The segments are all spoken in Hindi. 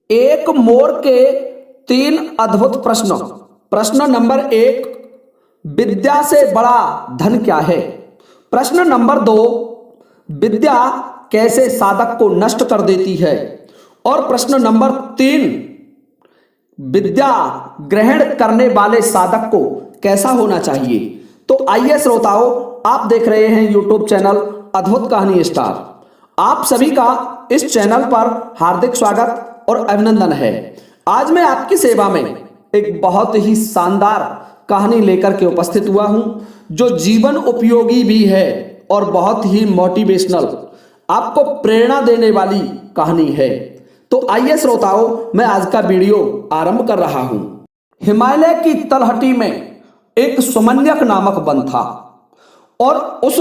एक मोर के तीन अद्भुत प्रश्न। प्रश्न नंबर एक, विद्या से बड़ा धन क्या है? प्रश्न नंबर दो, विद्या कैसे साधक को नष्ट कर देती है? और प्रश्न नंबर तीन, विद्या ग्रहण करने वाले साधक को कैसा होना चाहिए? तो आइए श्रोताओ, आप देख रहे हैं यूट्यूब चैनल अद्भुत कहानी स्टार। आप सभी का इस चैनल पर हार्दिक स्वागत और अभिनंदन है। आज मैं आपकी सेवा में एक बहुत ही शानदार कहानी लेकर के उपस्थित हुआ हूं, जो जीवन उपयोगी भी है और बहुत ही मोटिवेशनल, आपको प्रेरणा देने वाली कहानी है। तो आइए श्रोताओं, मैं आज का वीडियो आरंभ कर रहा हूं। हिमालय की तलहटी में एक सुमन्यक नामक वन था और उस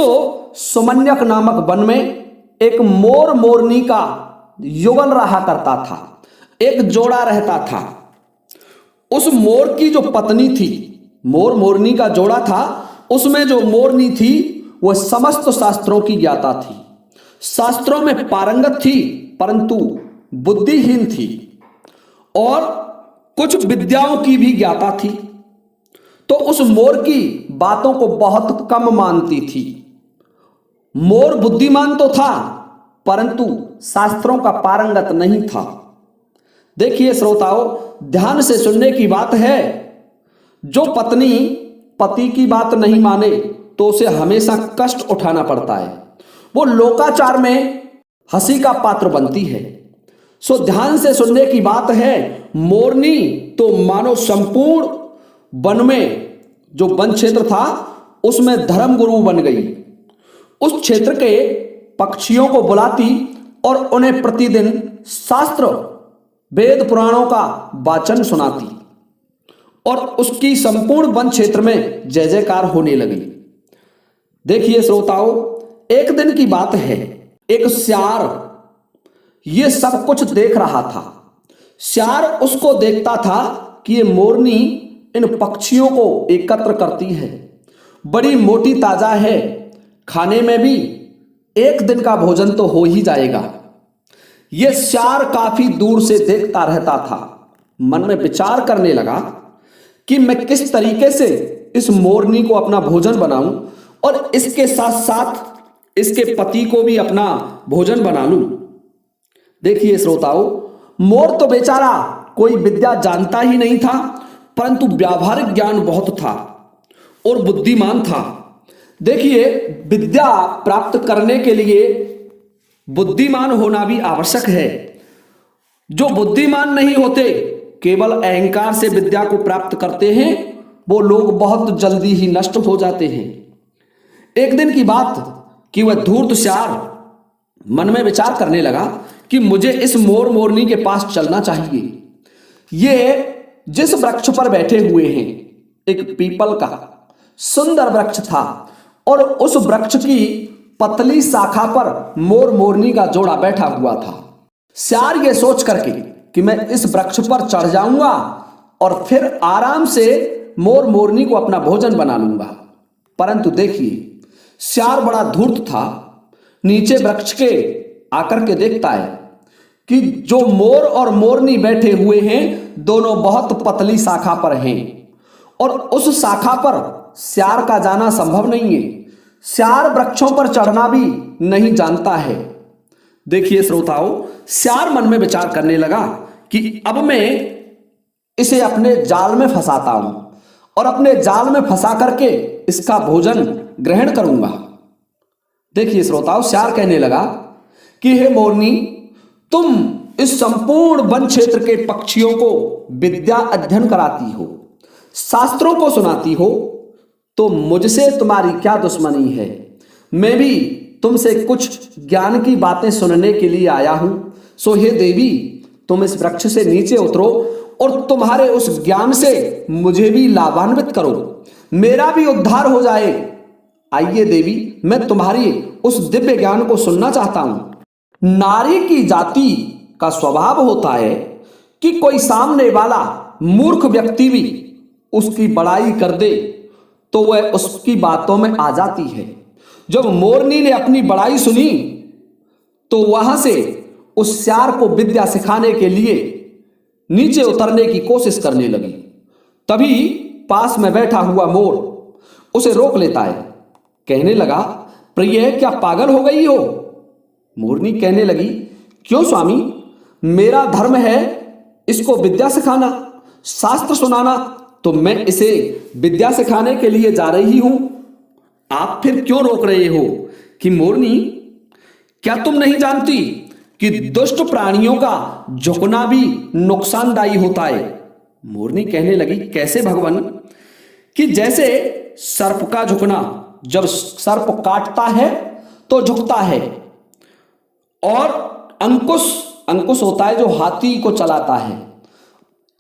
सुमन्यक नामक वन में एक मोर मोरनी का युगल रहा करता था, एक जोड़ा रहता था। उस मोर की जो पत्नी थी, मोर मोरनी का जोड़ा था, उसमें जो मोरनी थी वह समस्त शास्त्रों की ज्ञाता थी, शास्त्रों में पारंगत थी, परंतु बुद्धिहीन थी और कुछ विद्याओं की भी ज्ञाता थी। तो उस मोर की बातों को बहुत कम मानती थी। मोर बुद्धिमान तो था, परंतु शास्त्रों का पारंगत नहीं था। देखिए श्रोताओं, ध्यान से सुनने की बात है। जो पत्नी पति की बात नहीं माने तो उसे हमेशा कष्ट उठाना पड़ता है, वो लोकाचार में हंसी का पात्र बनती है। सो ध्यान से सुनने की बात है। मोरनी तो मानो संपूर्ण वन में, जो वन क्षेत्र था उसमें धर्म गुरु बन गई। उस क्षेत्र के पक्षियों को बुलाती और उन्हें प्रतिदिन शास्त्र वेद पुराणों का वाचन सुनाती और उसकी संपूर्ण वन क्षेत्र में जय जयकार होने लगी। देखिए श्रोताओं, एक दिन की बात है, एक सियार ये सब कुछ देख रहा था। सियार उसको देखता था कि ये मोरनी इन पक्षियों को एकत्र करती है, बड़ी मोटी ताजा है, खाने में भी एक दिन का भोजन तो हो ही जाएगा। यह सियार काफी दूर से देखता रहता था। मन में विचार करने लगा कि मैं किस तरीके से इस मोरनी को अपना भोजन बनाऊं और इसके साथ साथ इसके पति को भी अपना भोजन बना लूं। देखिए श्रोताओं, मोर तो बेचारा कोई विद्या जानता ही नहीं था, परंतु व्यावहारिक ज्ञान बहुत था और बुद्धिमान था। देखिए, विद्या प्राप्त करने के लिए बुद्धिमान होना भी आवश्यक है। जो बुद्धिमान नहीं होते, केवल अहंकार से विद्या को प्राप्त करते हैं, वो लोग बहुत जल्दी ही नष्ट हो जाते हैं। एक दिन की बात कि वह धूर्त सियार मन में विचार करने लगा कि मुझे इस मोर मोरनी के पास चलना चाहिए। ये जिस वृक्ष पर बैठे हुए हैं, एक पीपल का सुंदर वृक्ष था और उस वृक्ष की पतली शाखा पर मोर मोरनी का जोड़ा बैठा हुआ था। सियार ये सोच करके कि मैं इस वृक्ष पर चढ़ जाऊंगा और फिर आराम से मोर मोरनी को अपना भोजन बना लूंगा। परंतु देखिए, सियार बड़ा धूर्त था। नीचे वृक्ष के आकर के देखता है कि जो मोर और मोरनी बैठे हुए हैं, दोनों बहुत पतली शाखा पर हैं और उस शाखा पर सियार का जाना संभव नहीं है। सियार वृक्षों पर चढ़ना भी नहीं जानता है। देखिए श्रोताओं, सियार मन में विचार करने लगा कि अब मैं इसे अपने जाल में फंसाता हूं और अपने जाल में फंसा करके इसका भोजन ग्रहण करूंगा। देखिए श्रोताओं, सियार कहने लगा कि हे मोरनी, तुम इस संपूर्ण वन क्षेत्र के पक्षियों को विद्या अध्ययन कराती हो, शास्त्रों को सुनाती हो, तो मुझसे तुम्हारी क्या दुश्मनी है? मैं भी तुमसे कुछ ज्ञान की बातें सुनने के लिए आया हूं। सो हे देवी, तुम इस वृक्ष से नीचे उतरो और तुम्हारे उस ज्ञान से मुझे भी लाभान्वित करो, मेरा भी उद्धार हो जाए। आइए देवी, मैं तुम्हारी उस दिव्य ज्ञान को सुनना चाहता हूं। नारी की जाति का स्वभाव होता है कि कोई सामने वाला मूर्ख व्यक्ति भी उसकी बड़ाई कर दे तो वह उसकी बातों में आ जाती है। जब मोरनी ने अपनी बड़ाई सुनी तो वहां से उस सियार को विद्या सिखाने के लिए नीचे उतरने की कोशिश करने लगी। तभी पास में बैठा हुआ मोर उसे रोक लेता है। कहने लगा, प्रिय, क्या पागल हो गई हो? मोरनी कहने लगी, क्यों स्वामी, मेरा धर्म है इसको विद्या सिखाना, शास्त्र सुनाना, तो मैं इसे विद्या सिखाने के लिए जा रही हूं। आप फिर क्यों रोक रहे हो? कि मोरनी, क्या तुम नहीं जानती कि दुष्ट प्राणियों का झुकना भी नुकसानदायी होता है? मोरनी कहने लगी, कैसे भगवान? कि जैसे सर्प का झुकना, जब सर्प काटता है तो झुकता है, और अंकुश अंकुश होता है जो हाथी को चलाता है।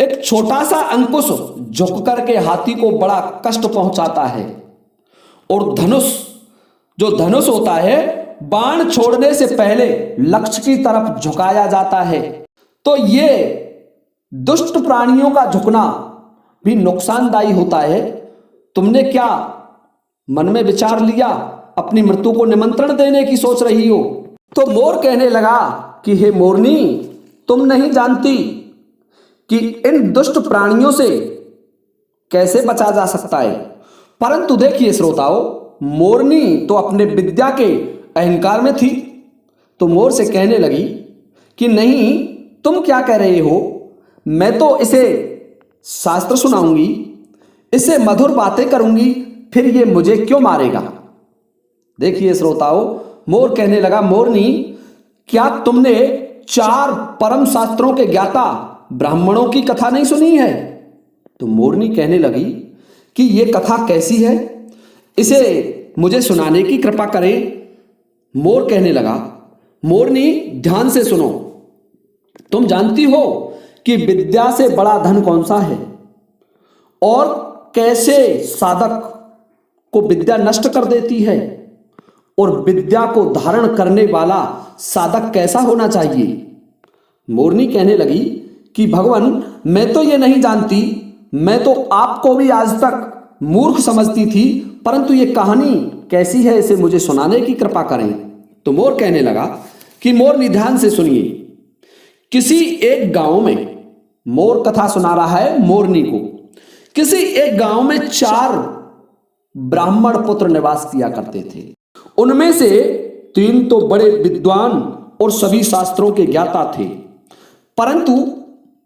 एक छोटा सा अंकुश झुक करके हाथी को बड़ा कष्ट पहुंचाता है, और धनुष, जो धनुष होता है, बाण छोड़ने से पहले लक्ष्य की तरफ झुकाया जाता है। तो ये दुष्ट प्राणियों का झुकना भी नुकसानदायी होता है। तुमने क्या मन में विचार लिया? अपनी मृत्यु को निमंत्रण देने की सोच रही हो? तो मोर कहने लगा कि हे मोरनी, तुम नहीं जानती कि इन दुष्ट प्राणियों से कैसे बचा जा सकता है। परंतु देखिए श्रोताओं, मोरनी तो अपने विद्या के अहंकार में थी, तो मोर से कहने लगी कि नहीं, तुम क्या कह रहे हो? मैं तो इसे शास्त्र सुनाऊंगी, इससे मधुर बातें करूंगी, फिर ये मुझे क्यों मारेगा? देखिए श्रोताओं, मोर कहने लगा, मोरनी, क्या तुमने 4 परम शास्त्रों के ज्ञाता ब्राह्मणों की कथा नहीं सुनी है? तो मोरनी कहने लगी कि ये कथा कैसी है, इसे मुझे सुनाने की कृपा करें। मोर कहने लगा, मोरनी, ध्यान से सुनो। तुम जानती हो कि विद्या से बड़ा धन कौन सा है, और कैसे साधक को विद्या नष्ट कर देती है, और विद्या को धारण करने वाला साधक कैसा होना चाहिए? मोरनी कहने लगी कि भगवान, मैं तो ये नहीं जानती, मैं तो आपको भी आज तक मूर्ख समझती थी, परंतु ये कहानी कैसी है, इसे मुझे सुनाने की कृपा करें। तो मोर कहने लगा कि मोरनी, ध्यान से सुनिए। किसी एक गांव में, मोर कथा सुना रहा है मोरनी को, किसी एक गांव में 4 ब्राह्मण पुत्र निवास किया करते थे। उनमें से 3 तो बड़े विद्वान और सभी शास्त्रों के ज्ञाता थे, परंतु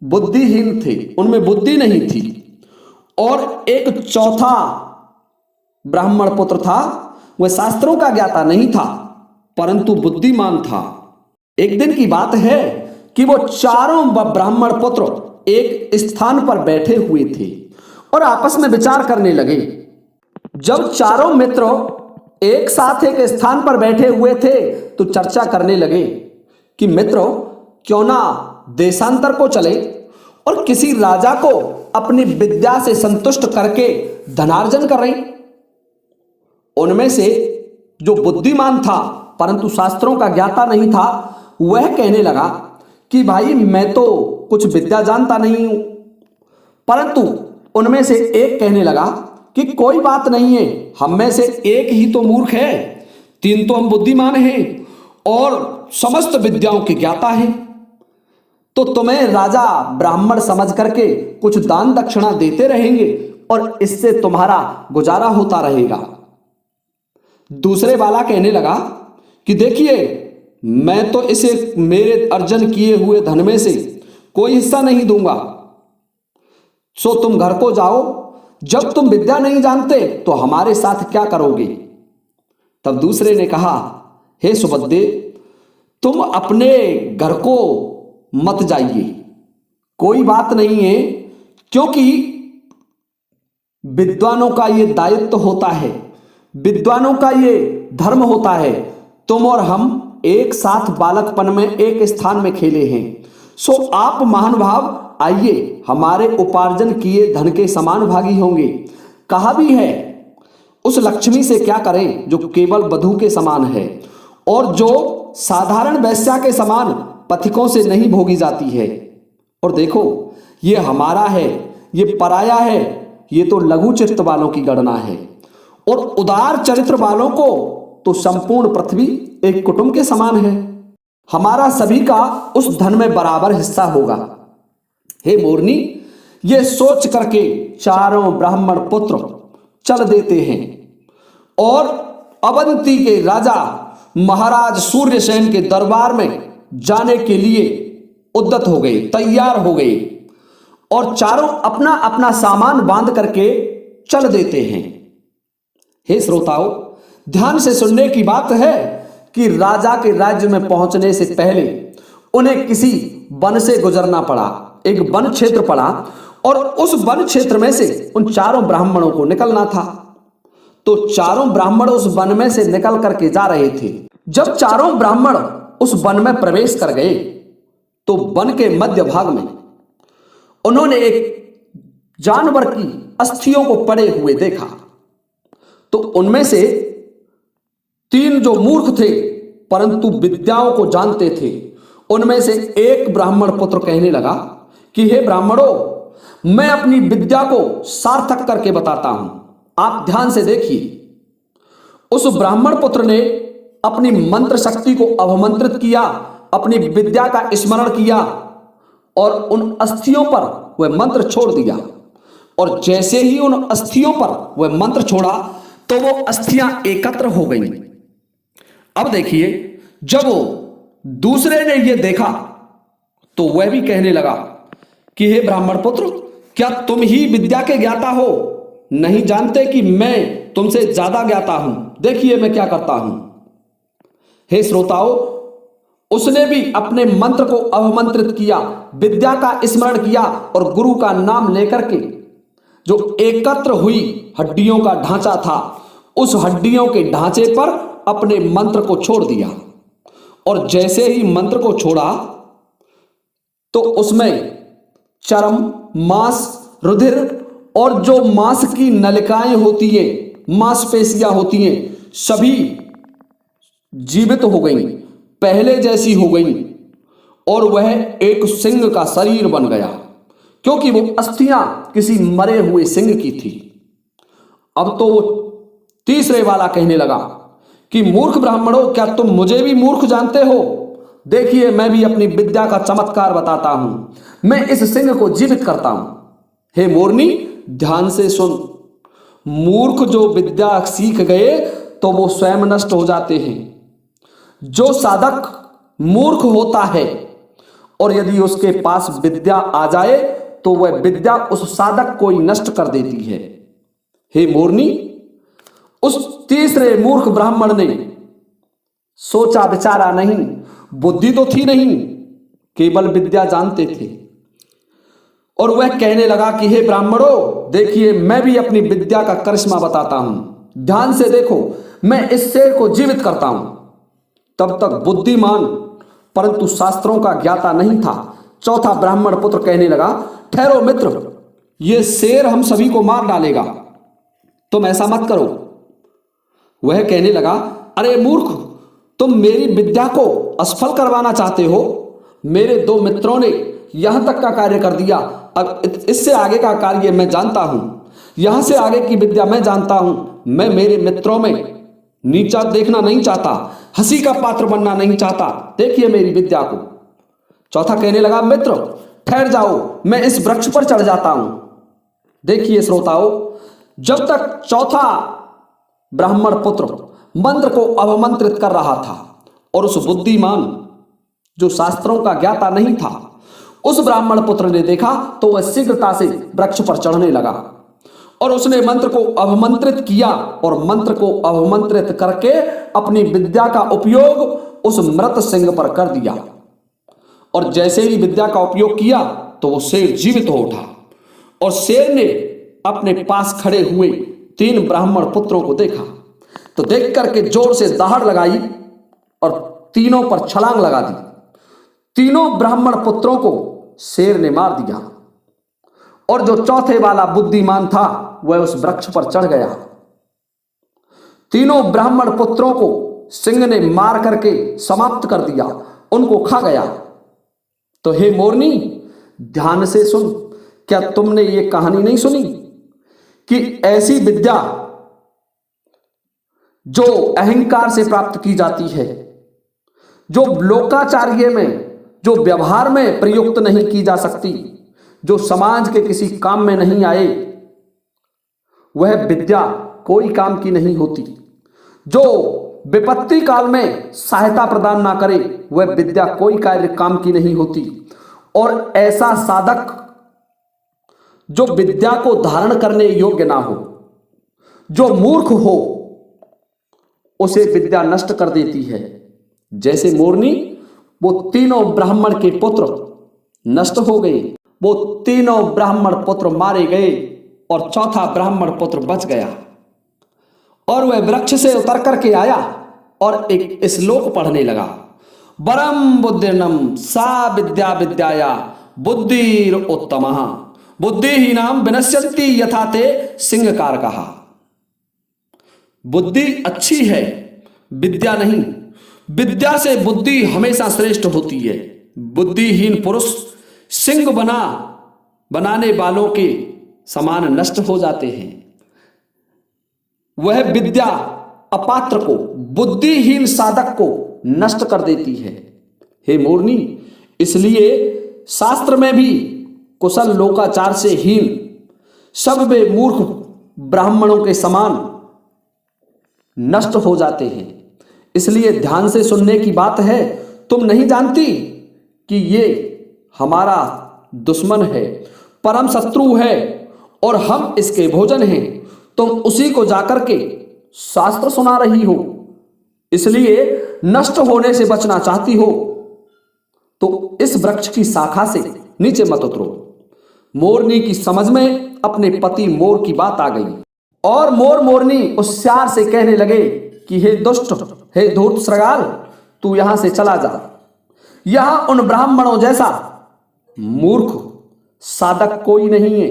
बुद्धिहीन थे, उनमें बुद्धि नहीं थी। और एक चौथा ब्राह्मण पुत्र था, वह शास्त्रों का ज्ञाता नहीं था, परंतु बुद्धिमान था। एक दिन की बात है कि वो चारों ब्राह्मण पुत्र एक स्थान पर बैठे हुए थे और आपस में विचार करने लगे। जब चारों मित्र एक साथ एक स्थान पर बैठे हुए थे तो चर्चा करने लगे कि मित्रों, क्यों ना देशांतर को चले और किसी राजा को अपनी विद्या से संतुष्ट करके धनार्जन करें। उनमें से जो बुद्धिमान था परंतु शास्त्रों का ज्ञाता नहीं था, वह कहने लगा कि भाई, मैं तो कुछ विद्या जानता नहीं हूं। परंतु उनमें से एक कहने लगा कि कोई बात नहीं है, हम में से एक ही तो मूर्ख है, 3 तो हम बुद्धिमान हैं और समस्त विद्याओं के ज्ञाता हैं। तो तुम्हें राजा ब्राह्मण समझ करके कुछ दान दक्षिणा देते रहेंगे और इससे तुम्हारा गुजारा होता रहेगा। दूसरे वाला कहने लगा कि देखिए, मैं तो इसे मेरे अर्जन किए हुए धन में से कोई हिस्सा नहीं दूंगा, सो तुम घर को जाओ, जब तुम विद्या नहीं जानते तो हमारे साथ क्या करोगे? तब दूसरे ने कहा, हे सुबद्दे, तुम अपने घर को मत जाइए, कोई बात नहीं है, क्योंकि विद्वानों का ये दायित्व होता है, विद्वानों का ये धर्म होता है। तुम और हम एक साथ बालकपन में एक स्थान में खेले हैं, सो आप महानुभाव आइए, हमारे उपार्जन किए धन के समान भागी होंगे। कहा भी है, उस लक्ष्मी से क्या करें जो केवल वधू के समान है और जो साधारण वैश्या के समान पथिकों से नहीं भोगी जाती है। और देखो, ये हमारा है, ये पराया है, ये तो लघु चित्त वालों की गणना है, और उदार चरित्र वालों को तो संपूर्ण पृथ्वी एक कुटुंब के समान है। हमारा सभी का उस धन में बराबर हिस्सा होगा। हे मोरनी, ये सोच करके चारों ब्राह्मण पुत्र चल देते हैं और अवंती के राजा महाराज सूर्यसेन के दरबार में जाने के लिए उद्यत हो गए, तैयार हो गए और चारों अपना अपना सामान बांध करके चल देते हैं। हे श्रोताओं, ध्यान से सुनने की बात है कि राजा के राज्य में पहुंचने से पहले उन्हें किसी वन से गुजरना पड़ा, एक वन क्षेत्र पड़ा और उस वन क्षेत्र में से उन चारों ब्राह्मणों को निकलना था। तो चारों ब्राह्मण उस वन में से निकल करके जा रहे थे। जब चारों ब्राह्मण उस वन में प्रवेश कर गए तो वन के मध्य भाग में उन्होंने एक जानवर की अस्थियों को पड़े हुए देखा। तो उनमें से 3 जो मूर्ख थे परंतु विद्याओं को जानते थे, उनमें से एक ब्राह्मण पुत्र कहने लगा कि हे ब्राह्मणों, मैं अपनी विद्या को सार्थक करके बताता हूं, आप ध्यान से देखिए। उस ब्राह्मण पुत्र ने अपनी मंत्र शक्ति को अवमंत्रित किया, अपनी विद्या का स्मरण किया और उन अस्थियों पर वह मंत्र छोड़ दिया। और जैसे ही उन अस्थियों पर वह मंत्र छोड़ा तो वो अस्थियां एकत्र हो गईं। अब देखिए, जब वो दूसरे ने यह देखा तो वह भी कहने लगा कि हे ब्राह्मण पुत्र, क्या तुम ही विद्या के ज्ञाता हो? नहीं जानते कि मैं तुमसे ज्यादा ज्ञाता हूं? देखिए मैं क्या करता हूं। हे श्रोताओं, उसने भी अपने मंत्र को अवमंत्रित किया, विद्या का स्मरण किया और गुरु का नाम लेकर के जो एकत्र हुई हड्डियों का ढांचा था, उस हड्डियों के ढांचे पर अपने मंत्र को छोड़ दिया। और जैसे ही मंत्र को छोड़ा तो उसमें चर्म, मांस, रुधिर और जो मांस की नलिकाएं होती हैं, मांसपेशियां होती हैं, सभी जीवित हो गईं, पहले जैसी हो गईं और वह एक सिंह का शरीर बन गया, क्योंकि वो अस्थियां किसी मरे हुए सिंह की थी। अब तो वो तीसरे वाला कहने लगा कि मूर्ख ब्राह्मणों, क्या तुम मुझे भी मूर्ख जानते हो? देखिए मैं भी अपनी विद्या का चमत्कार बताता हूं, मैं इस सिंह को जीवित करता हूं। हे मोरनी, ध्यान से सुन, मूर्ख जो विद्या सीख गए तो वो स्वयं नष्ट हो जाते हैं। जो साधक मूर्ख होता है और यदि उसके पास विद्या आ जाए तो वह विद्या उस साधक को ही नष्ट कर देती है। हे मोरनी, उस तीसरे मूर्ख ब्राह्मण ने सोचा विचारा नहीं, बुद्धि तो थी नहीं, केवल विद्या जानते थे और वह कहने लगा कि हे ब्राह्मणों, देखिए मैं भी अपनी विद्या का करिश्मा बताता हूं, ध्यान से देखो, मैं इस शेर को जीवित करता हूं। तब तक बुद्धिमान परंतु शास्त्रों का ज्ञाता नहीं था चौथा ब्राह्मण पुत्र कहने लगा, ठहरो मित्र, यह शेर हम सभी को मार डालेगा, तुम ऐसा मत करो। वह कहने लगा, अरे मूर्ख, तुम मेरी विद्या को असफल करवाना चाहते हो? मेरे 2 मित्रों ने यहां तक का कार्य कर दिया, अब इससे आगे का कार्य मैं जानता हूं, यहां से आगे की विद्या मैं जानता हूं। मैं मेरे मित्रों में नीचा देखना नहीं चाहता, हंसी का पात्र बनना नहीं चाहता, देखिए मेरी विद्या को। चौथा कहने लगा, मित्र ठहर जाओ, मैं इस वृक्ष पर चढ़ जाता हूं। देखिए श्रोताओं, जब तक चौथा ब्राह्मण पुत्र मंत्र को अवमंत्रित कर रहा था और उस बुद्धिमान जो शास्त्रों का ज्ञाता नहीं था, उस ब्राह्मण पुत्र ने देखा तो वह शीघ्रता से वृक्ष पर चढ़ने लगा और उसने मंत्र को अवमंत्रित किया और मंत्र को अवमंत्रित करके अपनी विद्या का उपयोग उस मृत सिंह पर कर दिया। और जैसे ही विद्या का उपयोग किया तो वो शेर जीवित हो उठा और शेर ने अपने पास खड़े हुए 3 ब्राह्मण पुत्रों को देखा तो देख करके जोर से दहाड़ लगाई और तीनों पर छलांग लगा दी। तीनों ब्राह्मण पुत्रों को शेर ने मार दिया और जो चौथे वाला बुद्धिमान था वह उस वृक्ष पर चढ़ गया। तीनों ब्राह्मण पुत्रों को सिंह ने मार करके समाप्त कर दिया, उनको खा गया। तो हे मोरनी, ध्यान से सुन, क्या तुमने ये कहानी नहीं सुनी कि ऐसी विद्या जो अहंकार से प्राप्त की जाती है, जो लोकाचार्य में, जो व्यवहार में प्रयुक्त नहीं की जा सकती, जो समाज के किसी काम में नहीं आए वह विद्या कोई काम की नहीं होती। जो विपत्ति काल में सहायता प्रदान ना करे वह विद्या कोई कार्य काम की नहीं होती। और ऐसा साधक जो विद्या को धारण करने योग्य ना हो, जो मूर्ख हो, उसे विद्या नष्ट कर देती है। जैसे मोरनी, वो तीनों ब्राह्मण के पुत्र नष्ट हो गए, वो तीनों ब्राह्मण पुत्र मारे गए और चौथा ब्राह्मण पुत्र बच गया। और वह वृक्ष से उतर करके आया और एक श्लोक पढ़ने लगा, वरम बुद्धिर्नम सा विद्या विद्याया बुद्धिर उत्तमः बुद्धिहीनाम विनश्यन्ति यथा ते सिंहकारकः। बुद्धि अच्छी है, विद्या नहीं। विद्या से बुद्धि हमेशा श्रेष्ठ होती है। बुद्धिहीन पुरुष सिंह बनाने वालों के समान नष्ट हो जाते हैं। वह विद्या अपात्र को, बुद्धिहीन साधक को नष्ट कर देती है। हे मोरनी, इसलिए शास्त्र में भी कुशल लोकाचार से हीन सब वे मूर्ख ब्राह्मणों के समान नष्ट हो जाते हैं। इसलिए ध्यान से सुनने की बात है। तुम नहीं जानती कि ये हमारा दुश्मन है, परम शत्रु है और हम इसके भोजन हैं। तुम उसी को जाकर के शास्त्र सुना रही हो, इसलिए नष्ट होने से बचना चाहती हो तो इस वृक्ष की शाखा से नीचे मत उतरो। मोरनी की समझ में अपने पति मोर की बात आ गई और मोर मोरनी होशियार से कहने लगे कि हे दुष्ट, हे धूर्त श्रृगाल, तू यहां से चला जा। यहां उन ब्राह्मणों जैसा मूर्ख साधक कोई नहीं है,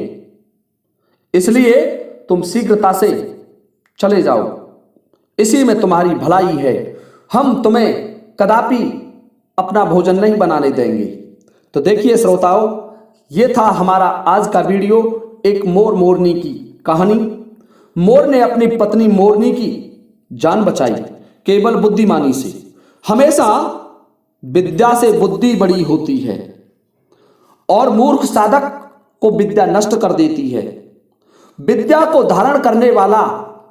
इसलिए तुम शीघ्रता से चले जाओ, इसी में तुम्हारी भलाई है। हम तुम्हें कदापि अपना भोजन नहीं बनाने देंगे। तो देखिए श्रोताओं, ये था हमारा आज का वीडियो, एक मोर मोरनी की कहानी। मोर ने अपनी पत्नी मोरनी की जान बचाई केवल बुद्धिमानी से। हमेशा विद्या से बुद्धि बड़ी होती है और मूर्ख साधक को विद्या नष्ट कर देती है। विद्या को धारण करने वाला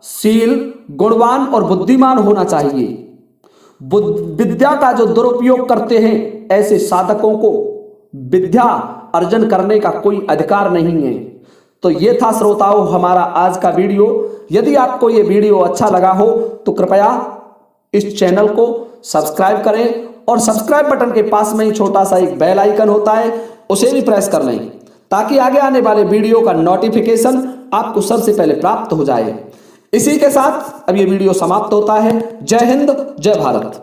शील, गुणवान और बुद्धिमान होना चाहिए। विद्या का जो दुरुपयोग करते हैं ऐसे साधकों को विद्या अर्जन करने का कोई अधिकार नहीं है। तो ये था श्रोताओं हमारा आज का वीडियो। यदि आपको ये वीडियो अच्छा लगा हो तो कृपया इस चैनल को सब्सक्राइब करें और सब्सक्राइब बटन के पास में ही छोटा सा एक बेल आइकन होता है, उसे भी प्रेस कर लें ताकि आगे आने वाले वीडियो का नोटिफिकेशन आपको सबसे पहले प्राप्त हो जाए। इसी के साथ अब ये वीडियो समाप्त होता है। जय हिंद, जय भारत।